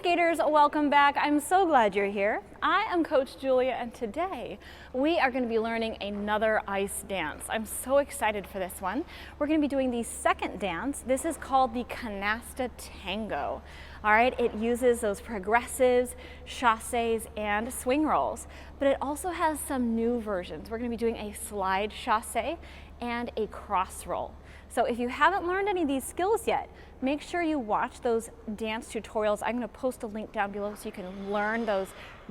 skaters, welcome back. I'm so glad you're here. I am Coach Julia, and today we are going to be learning another ice dance. I'm so excited for this one. We're going to be doing the second dance. This is called the Canasta Tango. All right, it uses those progressives, chasses, and swing rolls, but it also has some new versions. We're going to be doing a slide chasse and a cross roll. So if you haven't learned any of these skills yet, make sure you watch those dance tutorials. I'm going to post a link down below so you can learn those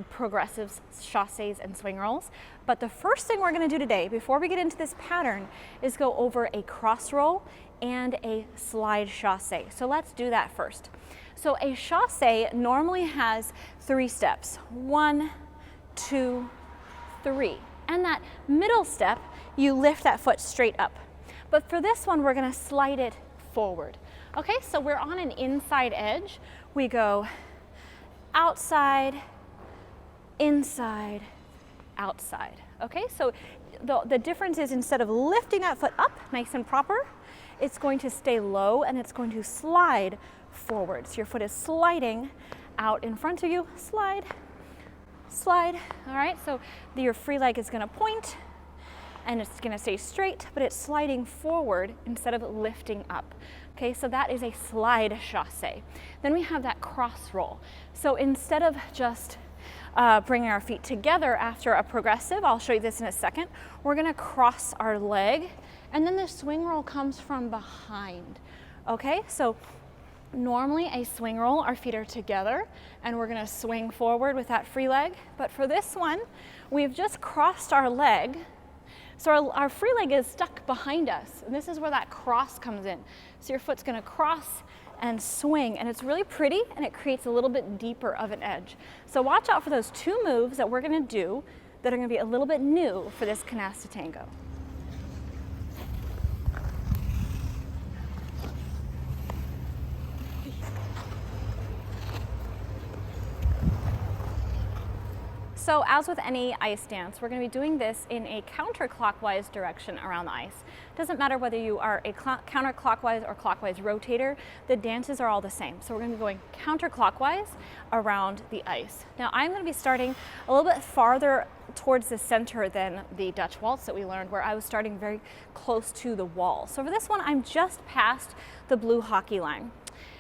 progressives, chasses, and swing rolls. But the first thing we're going to do today, before we get into this pattern, is go over a cross roll and a slide chasse. So let's do that first. So a chasse normally has 3 steps. 1, 2, 3. And that middle step, you lift that foot straight up. But for this one, we're gonna slide it forward. Okay, so we're on an inside edge. We go outside, inside, outside. Okay, so the difference is instead of lifting that foot up nice and proper, it's going to stay low and it's going to slide forward. So your foot is sliding out in front of you, slide, slide. All right, so your free leg is gonna point and it's gonna stay straight, but it's sliding forward instead of lifting up. Okay, so that is a slide chasse. Then we have that cross roll. So instead of just bringing our feet together after a progressive, I'll show you this in a second, we're gonna cross our leg, and then the swing roll comes from behind. Okay, so normally a swing roll, our feet are together, and we're gonna swing forward with that free leg. But for this one, we've just crossed our leg, so our free leg is stuck behind us, and this is where that cross comes in. So your foot's gonna cross and swing, and it's really pretty, and it creates a little bit deeper of an edge. So watch out for those 2 moves that we're gonna do that are gonna be a little bit new for this Canasta Tango. So as with any ice dance, we're going to be doing this in a counterclockwise direction around the ice. Doesn't matter whether you are a counterclockwise or clockwise rotator, the dances are all the same. So we're going to be going counterclockwise around the ice. Now I'm going to be starting a little bit farther towards the center than the Dutch waltz that we learned, where I was starting very close to the wall. So for this one, I'm just past the blue hockey line.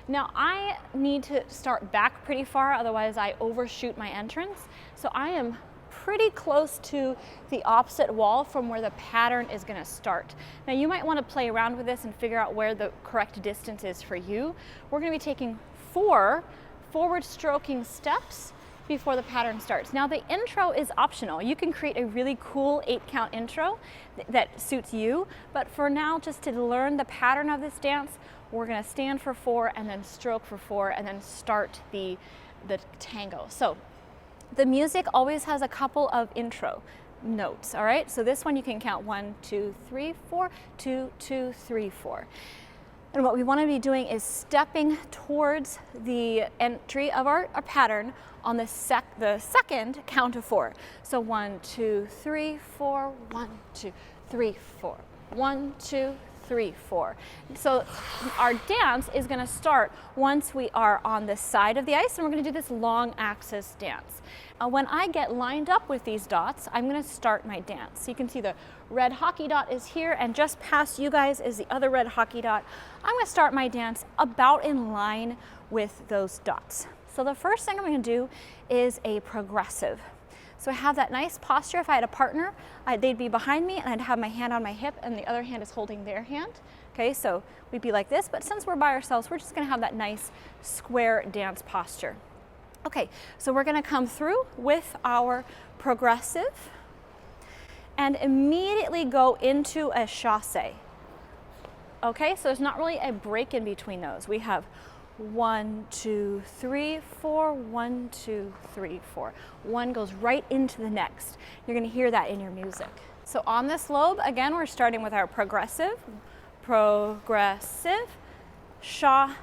Now I need to start back pretty far, otherwise I overshoot my entrance. So I am pretty close to the opposite wall from where the pattern is gonna start. Now you might wanna play around with this and figure out where the correct distance is for you. We're gonna be taking 4 forward stroking steps before the pattern starts. Now the intro is optional. You can create a really cool 8-count intro that suits you, but for now, just to learn the pattern of this dance, we're gonna stand for 4 and then stroke for 4 and then start the tango. So the music always has a couple of intro notes, all right? So this one you can count 1, 2, 3, 4, 2, 2, 3, 4. And what we want to be doing is stepping towards the entry of our pattern on the second count of 4. So 1, 2, 3, 4, 1, 2, 3, 4, 1, 2, 3, 4. So our dance is going to start once we are on the side of the ice, and we're going to do this long axis dance. When I get lined up with these dots, I'm going to start my dance. So you can see the red hockey dot is here, and just past you guys is the other red hockey dot. I'm going to start my dance about in line with those dots. So the first thing I'm going to do is a progressive. So I have that nice posture. If I had a partner, they'd be behind me and I'd have my hand on my hip and the other hand is holding their hand. Okay, so we'd be like this, but since we're by ourselves, we're just gonna have that nice square dance posture. Okay, so we're gonna come through with our progressive and immediately go into a chasse. Okay, so there's not really a break in between those. We have 1, 2, 3, 4, 1, 2, 3, 4. One goes right into the next. You're going to hear that in your music. So on this lobe, again, we're starting with our progressive, chasse,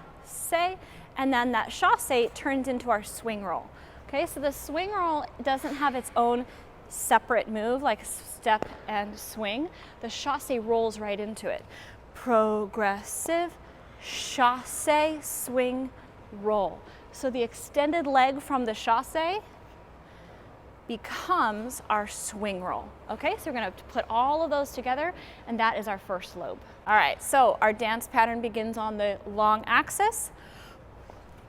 and then that chasse turns into our swing roll. Okay, so the swing roll doesn't have its own separate move like step and swing. The chasse rolls right into it. Progressive, chasse, swing, roll. So the extended leg from the chasse becomes our swing roll. Okay, so we're gonna put all of those together, and that is our first lobe. All right, so our dance pattern begins on the long axis.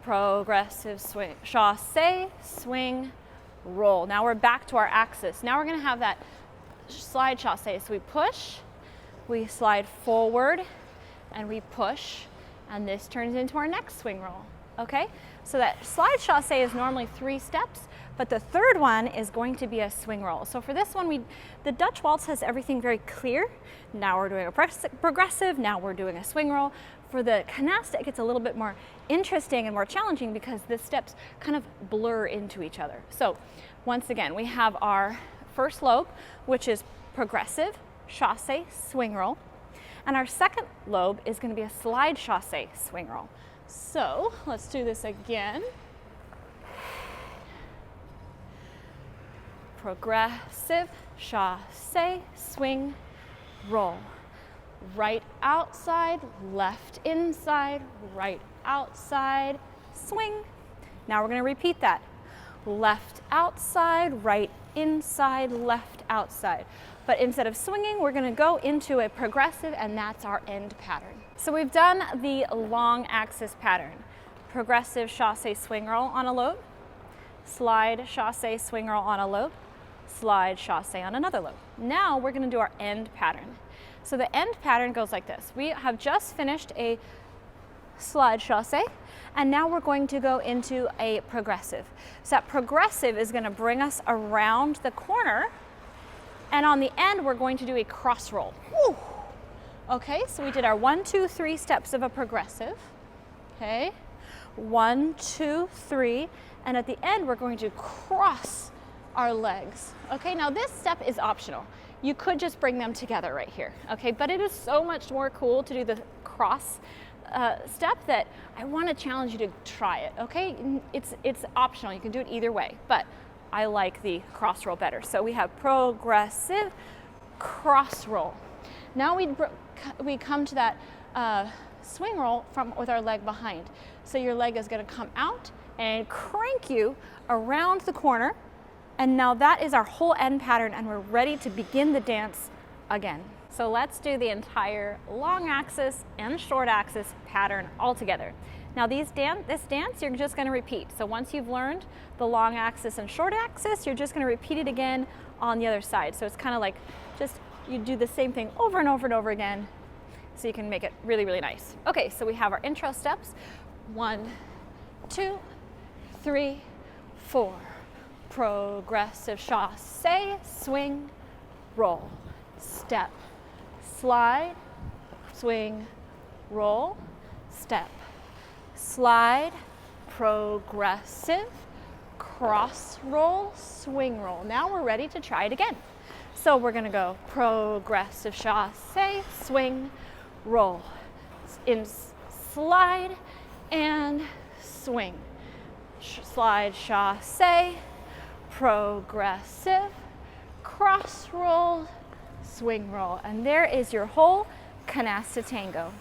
Progressive swing, chasse, swing, roll. Now we're back to our axis. Now we're gonna have that slide chasse. So we push, we slide forward, and we push, and this turns into our next swing roll. Okay, so that slide chasse is normally 3 steps, but the third one is going to be a swing roll. So for this one, the Dutch waltz has everything very clear. Now we're doing a progressive, now we're doing a swing roll. For the canasta, it gets a little bit more interesting and more challenging because the steps kind of blur into each other. So once again, we have our first lobe, which is progressive, chasse, swing roll. And our second lobe is going to be a slide chasse, swing roll. So let's do this again. Progressive, chasse, swing, roll. Right outside, left inside, right outside, swing. Now we're going to repeat that. Left outside, right inside, left outside. But instead of swinging, we're going to go into a progressive, and that's our end pattern. So we've done the long axis pattern. Progressive chasse swing roll on a lobe, slide chasse swing roll on a lobe, slide chasse on another lobe. Now we're going to do our end pattern. So the end pattern goes like this. We have just finished a slide chasse, and now we're going to go into a progressive. So that progressive is going to bring us around the corner, and on the end we're going to do a cross roll. Woo! Okay, so we did our 1, 2, 3 steps of a progressive. Okay, 1, 2, 3, and at the end we're going to cross our legs. Okay, now this step is optional. You could just bring them together right here, okay? But it is so much more cool to do the cross step that I want to challenge you to try it, okay? It's optional, you can do it either way, but I like the cross roll better. So we have progressive cross roll. Now we come to that swing roll with our leg behind. So your leg is going to come out and crank you around the corner. And now that is our whole end pattern, and we're ready to begin the dance again. So let's do the entire long axis and short axis pattern all together. Now this dance, you're just gonna repeat. So once you've learned the long axis and short axis, you're just gonna repeat it again on the other side. So it's kind of like you do the same thing over and over and over again, so you can make it really, really nice. Okay, so we have our intro steps. 1, 2, 3, 4. Progressive chasse, swing, roll, step, slide, swing, roll, step, slide, progressive, cross roll, swing roll. Now we're ready to try it again. So we're going to go progressive chasse, swing, roll, in slide and swing, slide chasse, progressive, cross roll, swing roll. And there is your whole Canasta Tango.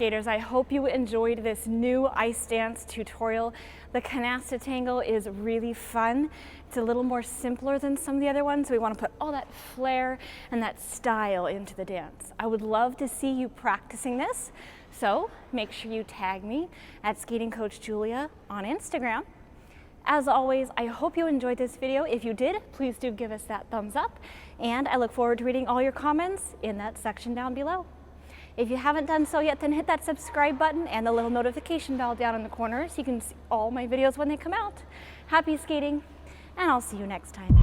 skaters, I hope you enjoyed this new ice dance tutorial. The Canasta Tango is really fun. It's a little more simpler than some of the other ones. We want to put all that flair and that style into the dance. I would love to see you practicing this, so make sure you tag me at Skating Coach Julia on Instagram. As always, I hope you enjoyed this video. If you did, please do give us that thumbs up, and I look forward to reading all your comments in that section down below. If you haven't done so yet, then hit that subscribe button and the little notification bell down in the corner so you can see all my videos when they come out. Happy skating, and I'll see you next time.